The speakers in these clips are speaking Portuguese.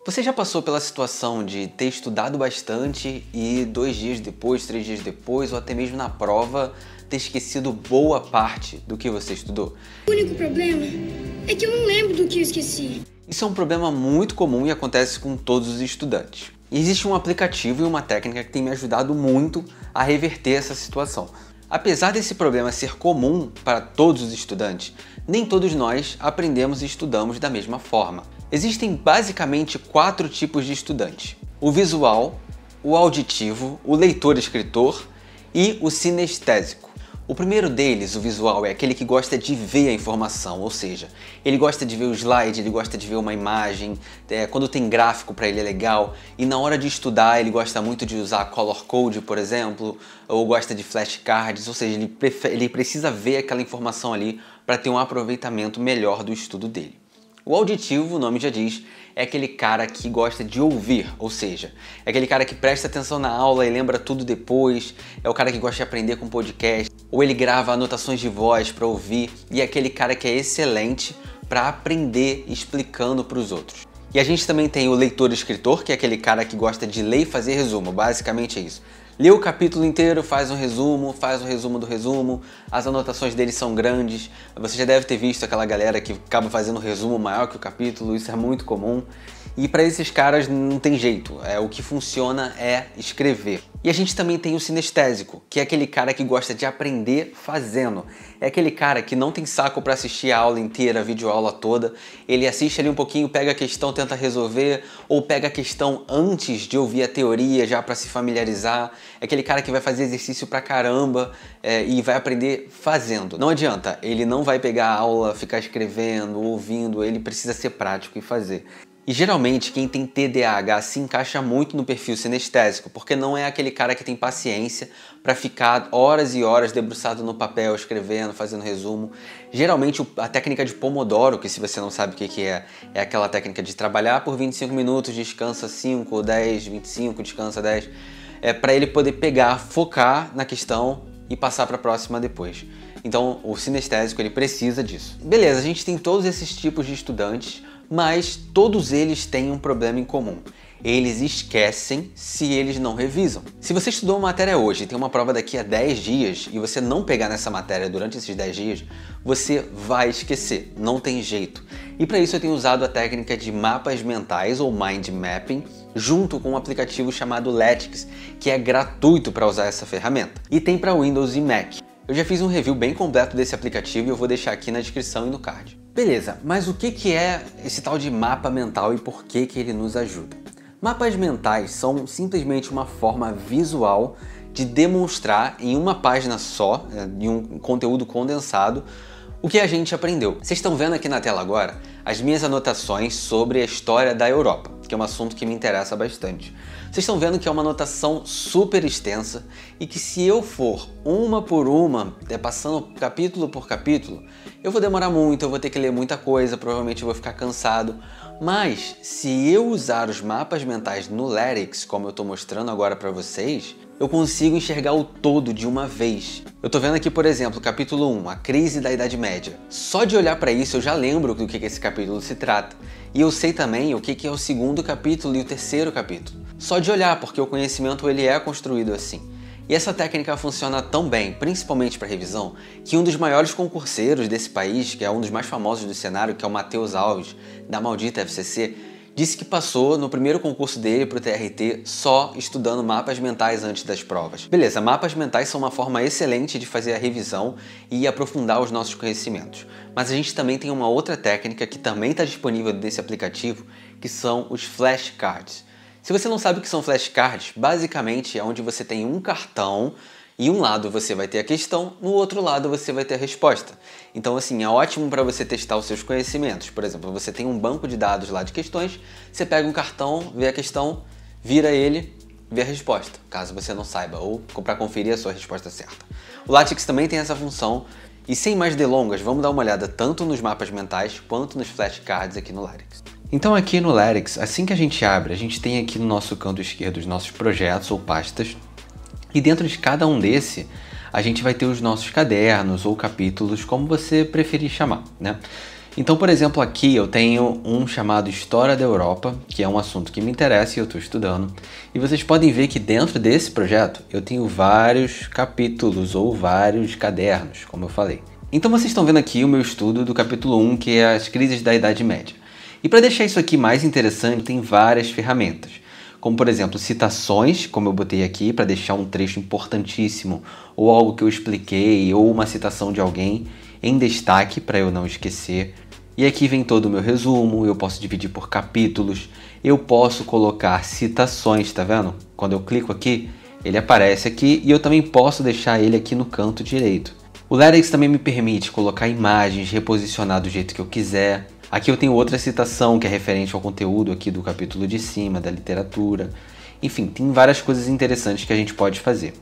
Você já passou pela situação de ter estudado bastante e 2 dias depois, 3 dias depois, ou até mesmo na prova, ter esquecido boa parte do que você estudou? O único problema é que eu não lembro do que eu esqueci. Isso é um problema muito comum e acontece com todos os estudantes. E existe um aplicativo e uma técnica que tem me ajudado muito a reverter essa situação. Apesar desse problema ser comum para todos os estudantes, nem todos nós aprendemos e estudamos da mesma forma. Existem basicamente 4 tipos de estudante: o visual, o auditivo, o leitor-escritor e o sinestésico. O primeiro deles, o visual, é aquele que gosta de ver a informação, ou seja, ele gosta de ver o slide, ele gosta de ver uma imagem, quando tem gráfico para ele é legal, e na hora de estudar ele gosta muito de usar color code, por exemplo, ou gosta de flashcards, ou seja, ele precisa ver aquela informação ali para ter um aproveitamento melhor do estudo dele. O auditivo, o nome já diz, é aquele cara que gosta de ouvir, ou seja, é aquele cara que presta atenção na aula e lembra tudo depois, é o cara que gosta de aprender com podcast, ou ele grava anotações de voz para ouvir, e é aquele cara que é excelente para aprender explicando para os outros. E a gente também tem o leitor-escritor, que é aquele cara que gosta de ler e fazer resumo, basicamente é isso. Lê o capítulo inteiro, faz um resumo do resumo, as anotações deles são grandes. Você já deve ter visto aquela galera que acaba fazendo um resumo maior que o capítulo, isso é muito comum. E para esses caras não tem jeito, o que funciona é escrever. E a gente também tem o sinestésico, que é aquele cara que gosta de aprender fazendo. É aquele cara que não tem saco para assistir a aula inteira, a videoaula toda. Ele assiste ali um pouquinho, pega a questão, tenta resolver, ou pega a questão antes de ouvir a teoria já para se familiarizar. É aquele cara que vai fazer exercício pra caramba e vai aprender fazendo. Não adianta, ele não vai pegar a aula, ficar escrevendo, ouvindo, ele precisa ser prático e fazer. E geralmente quem tem TDAH se encaixa muito no perfil sinestésico, porque não é aquele cara que tem paciência para ficar horas e horas debruçado no papel, escrevendo, fazendo resumo. Geralmente a técnica de Pomodoro, que se você não sabe o que é aquela técnica de trabalhar por 25 minutos, descansa 5, 10, 25, descansa 10, para ele poder pegar, focar na questão e passar para a próxima depois. Então o sinestésico ele precisa disso. Beleza, a gente tem todos esses tipos de estudantes, mas todos eles têm um problema em comum. Eles esquecem se eles não revisam. Se você estudou uma matéria hoje e tem uma prova daqui a 10 dias e você não pegar nessa matéria durante esses 10 dias, você vai esquecer, não tem jeito. E para isso eu tenho usado a técnica de mapas mentais ou mind mapping, junto com um aplicativo chamado Latix, que é gratuito para usar essa ferramenta. E tem para Windows e Mac. Eu já fiz um review bem completo desse aplicativo e eu vou deixar aqui na descrição e no card. Beleza, mas o que é esse tal de mapa mental e por que ele nos ajuda? Mapas mentais são simplesmente uma forma visual de demonstrar em uma página só, em um conteúdo condensado, o que a gente aprendeu. Vocês estão vendo aqui na tela agora as minhas anotações sobre a história da Europa, que é um assunto que me interessa bastante. Vocês estão vendo que é uma anotação super extensa e que se eu for uma por uma, passando capítulo por capítulo, eu vou demorar muito, eu vou ter que ler muita coisa, provavelmente eu vou ficar cansado. Mas se eu usar os mapas mentais no Latix, como eu estou mostrando agora para vocês, eu consigo enxergar o todo de uma vez. Eu tô vendo aqui, por exemplo, capítulo 1, a crise da Idade Média. Só de olhar para isso eu já lembro do que esse capítulo se trata. E eu sei também o que é o segundo capítulo e o terceiro capítulo. Só de olhar, porque o conhecimento ele é construído assim. E essa técnica funciona tão bem, principalmente para revisão, que um dos maiores concurseiros desse país, que é um dos mais famosos do cenário, que é o Matheus Alves, da maldita FCC, disse que passou no primeiro concurso dele para o TRT só estudando mapas mentais antes das provas. Beleza, mapas mentais são uma forma excelente de fazer a revisão e aprofundar os nossos conhecimentos. Mas a gente também tem uma outra técnica que também está disponível nesse aplicativo, que são os flashcards. Se você não sabe o que são flashcards, basicamente é onde você tem um cartão e um lado você vai ter a questão, no outro lado você vai ter a resposta. Então assim, é ótimo para você testar os seus conhecimentos. Por exemplo, você tem um banco de dados lá de questões, você pega um cartão, vê a questão, vira ele, vê a resposta, caso você não saiba, ou para conferir a sua resposta certa. O Latix também tem essa função. E sem mais delongas, vamos dar uma olhada tanto nos mapas mentais quanto nos flashcards aqui no Latix. Então aqui no Latix, assim que a gente abre, a gente tem aqui no nosso canto esquerdo os nossos projetos ou pastas. E dentro de cada um a gente vai ter os nossos cadernos ou capítulos, como você preferir chamar, né? Então, por exemplo, aqui eu tenho um chamado História da Europa, que é um assunto que me interessa e eu estou estudando. E vocês podem ver que dentro desse projeto eu tenho vários capítulos ou vários cadernos, como eu falei. Então vocês estão vendo aqui o meu estudo do capítulo 1, que é as crises da Idade Média. E para deixar isso aqui mais interessante, tem várias ferramentas. Como, por exemplo, citações, como eu botei aqui, para deixar um trecho importantíssimo, ou algo que eu expliquei, ou uma citação de alguém em destaque, para eu não esquecer. E aqui vem todo o meu resumo, eu posso dividir por capítulos, eu posso colocar citações, tá vendo? Quando eu clico aqui, ele aparece aqui e eu também posso deixar ele aqui no canto direito. O LaTeX também me permite colocar imagens, reposicionar do jeito que eu quiser. Aqui eu tenho outra citação que é referente ao conteúdo aqui do capítulo de cima, da literatura. Enfim, tem várias coisas interessantes que a gente pode fazer.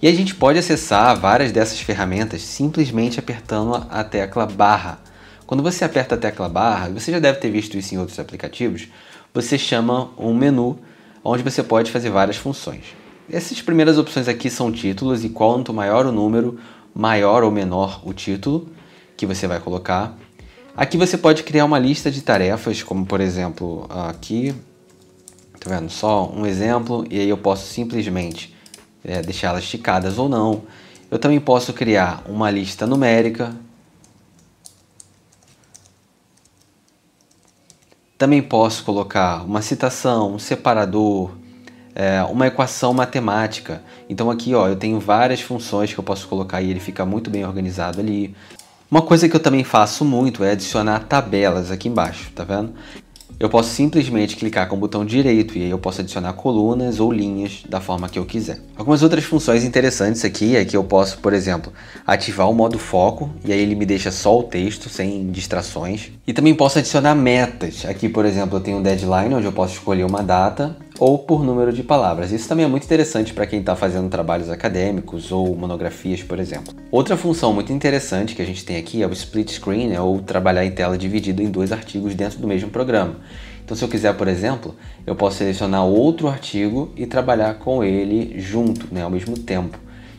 E a gente pode acessar várias dessas ferramentas simplesmente apertando a tecla barra. Quando você aperta a tecla barra, você já deve ter visto isso em outros aplicativos, você chama um menu onde você pode fazer várias funções. Essas primeiras opções aqui são títulos e quanto maior o número, maior ou menor o título que você vai colocar. Aqui você pode criar uma lista de tarefas, como por exemplo aqui, tá vendo? Só um exemplo, e aí eu posso simplesmente deixá-las esticadas ou não. Eu também posso criar uma lista numérica. Também posso colocar uma citação, um separador, uma equação matemática. Então aqui ó, eu tenho várias funções que eu posso colocar e ele fica muito bem organizado ali. Uma coisa que eu também faço muito é adicionar tabelas aqui embaixo, tá vendo? Eu posso simplesmente clicar com o botão direito e aí eu posso adicionar colunas ou linhas da forma que eu quiser. Algumas outras funções interessantes aqui é que eu posso, por exemplo, ativar o modo foco e aí ele me deixa só o texto, sem distrações. E também posso adicionar metas. Aqui, por exemplo, eu tenho um deadline onde eu posso escolher uma data ou por número de palavras. Isso também é muito interessante para quem está fazendo trabalhos acadêmicos ou monografias, por exemplo. Outra função muito interessante que a gente tem aqui é o split screen, ou trabalhar em tela dividida em 2 artigos dentro do mesmo programa. Então se eu quiser, por exemplo, eu posso selecionar outro artigo e trabalhar com ele junto, ao mesmo tempo.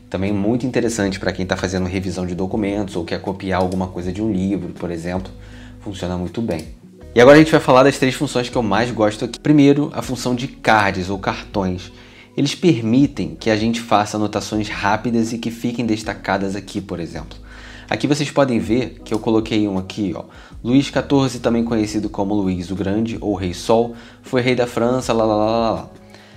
Também muito interessante para quem está fazendo revisão de documentos ou quer copiar alguma coisa de um livro, por exemplo. Funciona muito bem. E agora a gente vai falar das 3 funções que eu mais gosto aqui. Primeiro, a função de cards ou cartões. Eles permitem que a gente faça anotações rápidas e que fiquem destacadas aqui, por exemplo. Aqui vocês podem ver que eu coloquei um aqui, ó. Luís XIV, também conhecido como Luís o Grande ou Rei Sol, foi rei da França, lá, lá, lá, lá, lá.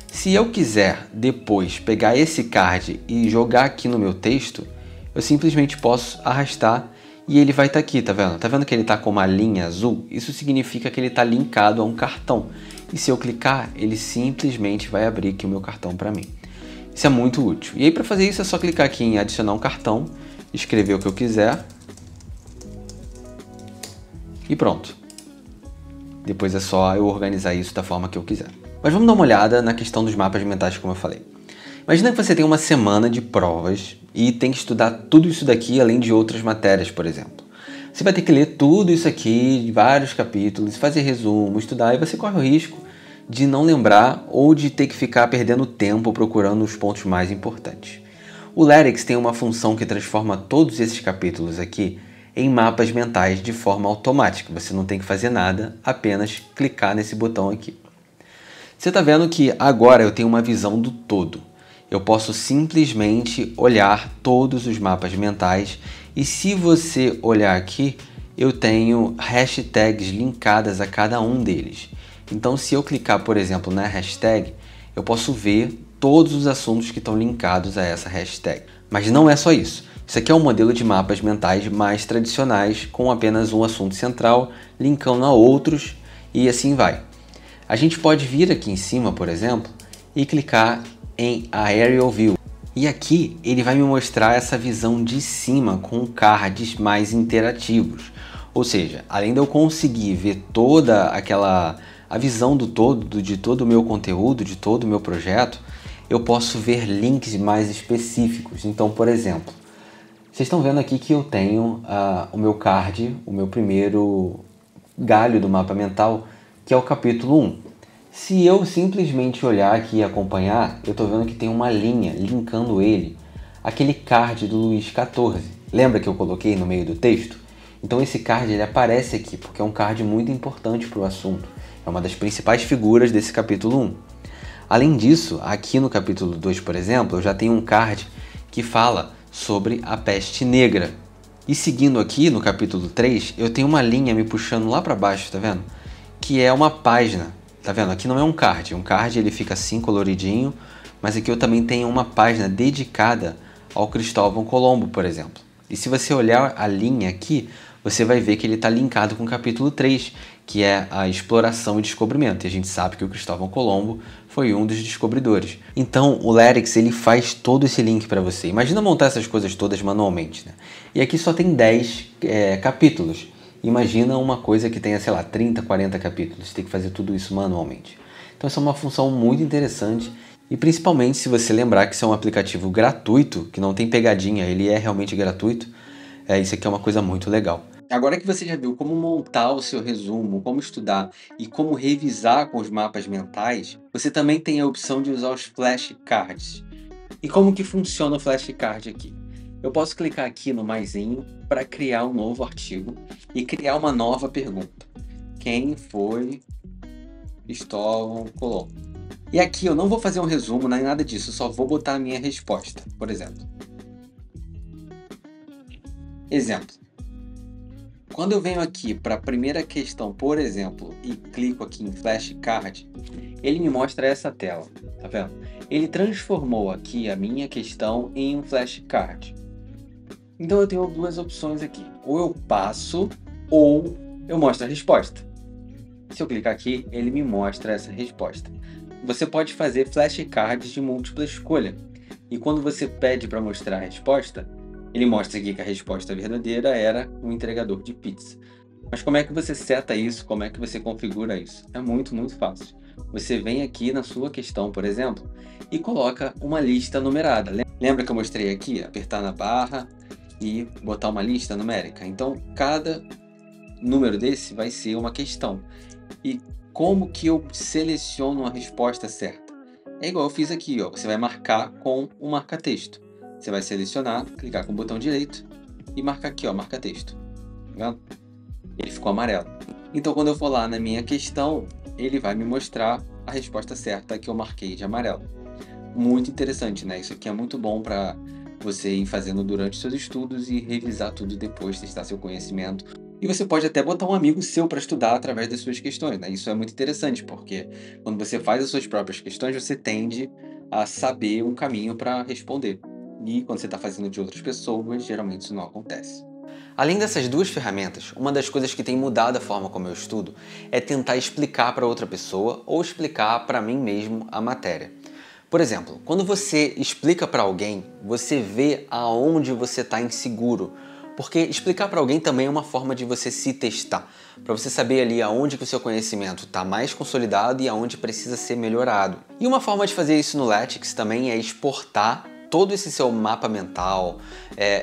Se eu quiser depois pegar esse card e jogar aqui no meu texto, eu simplesmente posso arrastar e ele vai estar aqui, tá vendo? Tá vendo que ele está com uma linha azul? Isso significa que ele está linkado a um cartão. E se eu clicar, ele simplesmente vai abrir aqui o meu cartão para mim. Isso é muito útil. E aí para fazer isso é só clicar aqui em adicionar um cartão, escrever o que eu quiser e pronto. Depois é só eu organizar isso da forma que eu quiser. Mas vamos dar uma olhada na questão dos mapas mentais, como eu falei. Imagina que você tem uma semana de provas e tem que estudar tudo isso daqui, além de outras matérias, por exemplo. Você vai ter que ler tudo isso aqui, vários capítulos, fazer resumo, estudar, e você corre o risco de não lembrar ou de ter que ficar perdendo tempo procurando os pontos mais importantes. O LaTeX tem uma função que transforma todos esses capítulos aqui em mapas mentais de forma automática. Você não tem que fazer nada, apenas clicar nesse botão aqui. Você está vendo que agora eu tenho uma visão do todo. Eu posso simplesmente olhar todos os mapas mentais e se você olhar aqui, eu tenho hashtags linkadas a cada um deles. Então se eu clicar, por exemplo, na hashtag, eu posso ver todos os assuntos que estão linkados a essa hashtag. Mas não é só isso. Isso aqui é um modelo de mapas mentais mais tradicionais, com apenas um assunto central, linkando a outros e assim vai. A gente pode vir aqui em cima, por exemplo, e clicar em Aerial View. E aqui ele vai me mostrar essa visão de cima com cards mais interativos. Ou seja, além de eu conseguir ver toda a visão do todo, de todo o meu conteúdo, de todo o meu projeto, eu posso ver links mais específicos. Então, por exemplo, vocês estão vendo aqui que eu tenho o meu card, o meu primeiro galho do mapa mental, que é o capítulo 1. Se eu simplesmente olhar aqui e acompanhar, eu estou vendo que tem uma linha linkando ele àquele card do Luís XIV. Lembra que eu coloquei no meio do texto? Então esse card ele aparece aqui porque é um card muito importante para o assunto. É uma das principais figuras desse capítulo 1. Além disso, aqui no capítulo 2, por exemplo, eu já tenho um card que fala sobre a peste negra. E seguindo aqui no capítulo 3, eu tenho uma linha me puxando lá para baixo, tá vendo? Que é uma página, tá vendo? Aqui não é um card ele fica assim coloridinho, mas aqui eu também tenho uma página dedicada ao Cristóvão Colombo, por exemplo. E se você olhar a linha aqui, você vai ver que ele está linkado com o capítulo 3, que é a exploração e descobrimento. E a gente sabe que o Cristóvão Colombo foi um dos descobridores. Então o LERIX ele faz todo esse link para você. Imagina montar essas coisas todas manualmente, né? E aqui só tem 10 capítulos. Imagina uma coisa que tenha, sei lá, 30, 40 capítulos. Você tem que fazer tudo isso manualmente. Então essa é uma função muito interessante. E principalmente se você lembrar que isso é um aplicativo gratuito, que não tem pegadinha, ele é realmente gratuito. Isso aqui é uma coisa muito legal. Agora que você já viu como montar o seu resumo, como estudar e como revisar com os mapas mentais, você também tem a opção de usar os flashcards. E como que funciona o flashcard aqui? Eu posso clicar aqui no maisinho para criar um novo artigo e criar uma nova pergunta. Quem foi Cristóvão Colombo? E aqui eu não vou fazer um resumo nem nada disso, eu só vou botar a minha resposta, por exemplo. Exemplo. Quando eu venho aqui para a primeira questão, por exemplo, e clico aqui em flashcard, ele me mostra essa tela, tá vendo? Ele transformou aqui a minha questão em um flashcard. Então eu tenho duas opções aqui, ou eu passo ou eu mostro a resposta. Se eu clicar aqui, ele me mostra essa resposta. Você pode fazer flashcards de múltipla escolha, e quando você pede para mostrar a resposta, ele mostra aqui que a resposta verdadeira era um entregador de pizza. Mas como é que você seta isso? Como é que você configura isso? É muito, muito fácil. Você vem aqui na sua questão, por exemplo, e coloca uma lista numerada. Lembra que eu mostrei aqui? Apertar na barra e botar uma lista numérica. Então, cada número desse vai ser uma questão. E como que eu seleciono a resposta certa? É igual eu fiz aqui, ó. Você vai marcar com um marca-texto. Você vai selecionar, clicar com o botão direito e marcar aqui, ó, marca texto. Tá vendo? Ele ficou amarelo. Então, quando eu for lá na minha questão, ele vai me mostrar a resposta certa que eu marquei de amarelo. Muito interessante, né? Isso aqui é muito bom para você ir fazendo durante seus estudos e revisar tudo depois, testar seu conhecimento. E você pode até botar um amigo seu para estudar através das suas questões, né? Isso é muito interessante, porque quando você faz as suas próprias questões, você tende a saber um caminho para responder. E quando você está fazendo de outras pessoas, geralmente isso não acontece. Além dessas duas ferramentas, uma das coisas que tem mudado a forma como eu estudo é tentar explicar para outra pessoa ou explicar para mim mesmo a matéria. Por exemplo, quando você explica para alguém, você vê aonde você está inseguro, porque explicar para alguém também é uma forma de você se testar, para você saber ali aonde que o seu conhecimento está mais consolidado e aonde precisa ser melhorado. E uma forma de fazer isso no LETIX também é exportar todo esse seu mapa mental,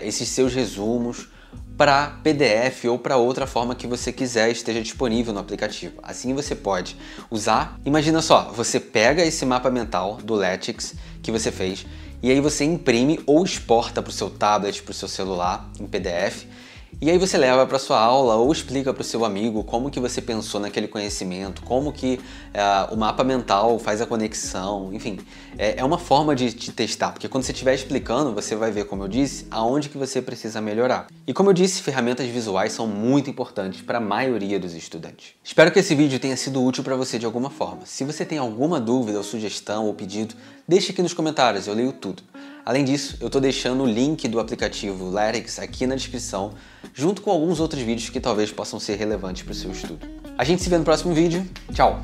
esses seus resumos, para PDF ou para outra forma que você quiser esteja disponível no aplicativo. Assim você pode usar. Imagina só, você pega esse mapa mental do LETIX que você fez e aí você imprime ou exporta para o seu tablet, para o seu celular em PDF. E aí você leva para sua aula ou explica para o seu amigo como que você pensou naquele conhecimento, como que o mapa mental faz a conexão, enfim. É uma forma de te testar, porque quando você estiver explicando, você vai ver, como eu disse, aonde que você precisa melhorar. E como eu disse, ferramentas visuais são muito importantes para a maioria dos estudantes. Espero que esse vídeo tenha sido útil para você de alguma forma. Se você tem alguma dúvida ou sugestão ou pedido, deixe aqui nos comentários, eu leio tudo. Além disso, eu estou deixando o link do aplicativo LETIX aqui na descrição, junto com alguns outros vídeos que talvez possam ser relevantes para o seu estudo. A gente se vê no próximo vídeo. Tchau!